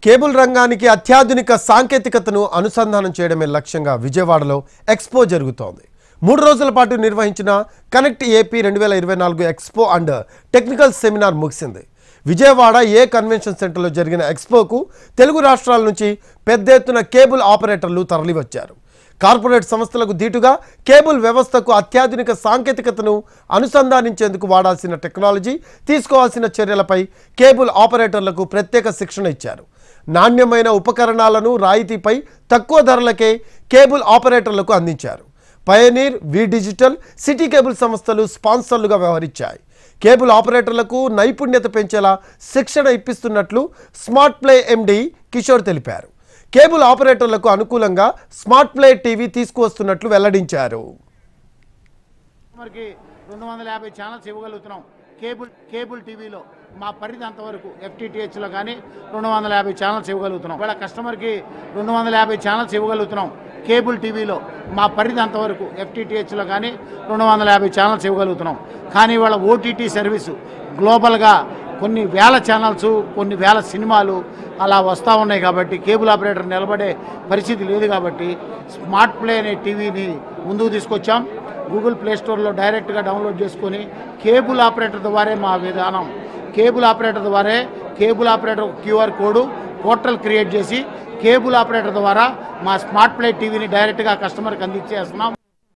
Cable రంగానికి అత్యాధునిక సాంకేతికతను అనుసంధానం చేయడమే లక్ష్యంగా విజయవాడలో ఎక్స్పో జరుగుతోంది. 3 రోజుల పాటు నిర్వహించిన connect AP 2024 expo and technical seminar ముగిసింది. విజయవాడ ఏ కన్వెన్షన్ సెంటర్లో జరిగిన ఎక్స్పోకు తెలుగు రాష్ట్రాల నుంచి పెద్ద ఎత్తున కేబుల్ ఆపరేటర్లు తరలివచ్చారు. కార్పొరేట్ సంస్థలకు దీటుగా కేబుల్ వ్యవస్థకు అత్యాధునిక సాంకేతికతను అనుసంధానించేందుకు వాడాల్సిన టెక్నాలజీ, తీసుకోవాల్సిన చర్యలపై కేబుల్ ఆపరేటర్లకు ప్రత్యేక శిక్షణ ఇచ్చారు. నాణ్యమైన ఉపకరణాలను రాయితీపై తక్కువ ధరలకే కేబుల్ ఆపరేటర్లకు అందించారు. పయనీర్, వి డిజిటల్, సిటీ కేబుల్ సంస్థలు స్పాన్సర్లుగా వ్యవహరించాయి. కేబుల్ ఆపరేటర్లకు నైపుణ్యత పెంచేలా శిక్షణ ఇప్పిస్తున్నట్లు స్మార్ట్ ప్లే ఎండి కిషోర్ తెలిపారు. కేబుల్ ఆపరేటర్లకు అనుకూలంగా స్మార్ట్ ప్లే టీవీ తీసుకువస్తున్నట్లు వెల్లడించారు. 250 ఛానల్స్ ఇవ్వగలుగుతున్నాం. కేబుల్ టీవీలో మా పరిధి అంతవరకు FTTHలో కానీ 250 ఛానల్స్ ఇవ్వగలుగుతున్నాం. వాళ్ళ కస్టమర్కి 250 ఛానల్స్ ఇవ్వగలుగుతున్నాం. కేబుల్ టీవీలో మా పరిధి అంతవరకు FTTHలో కానీ 250 ఛానల్స్ ఇవ్వగలుగుతున్నాం. కానీ వాళ్ళ OTT సర్వీసు గ్లోబల్గా కొన్ని వేల ఛానల్స్, కొన్ని వేల సినిమాలు అలా వస్తూ ఉన్నాయి. కాబట్టి కేబుల్ ఆపరేటర్ నిలబడే పరిస్థితి లేదు. కాబట్టి స్మార్ట్ ప్లే అనే టీవీని ముందుకు తీసుకొచ్చాం. గూగుల్ ప్లే స్టోర్లో డైరెక్ట్గా డౌన్లోడ్ చేసుకొని కేబుల్ ఆపరేటర్ ద్వారా మా విధానం, కేబుల్ ఆపరేటర్ ద్వారా cable operator QR code portal create చేసి కేబుల్ ఆపరేటర్ ద్వారా మా స్మార్ట్ ప్లే టీవీని డైరెక్ట్గా కస్టమర్కి అందించేస్తున్నాం.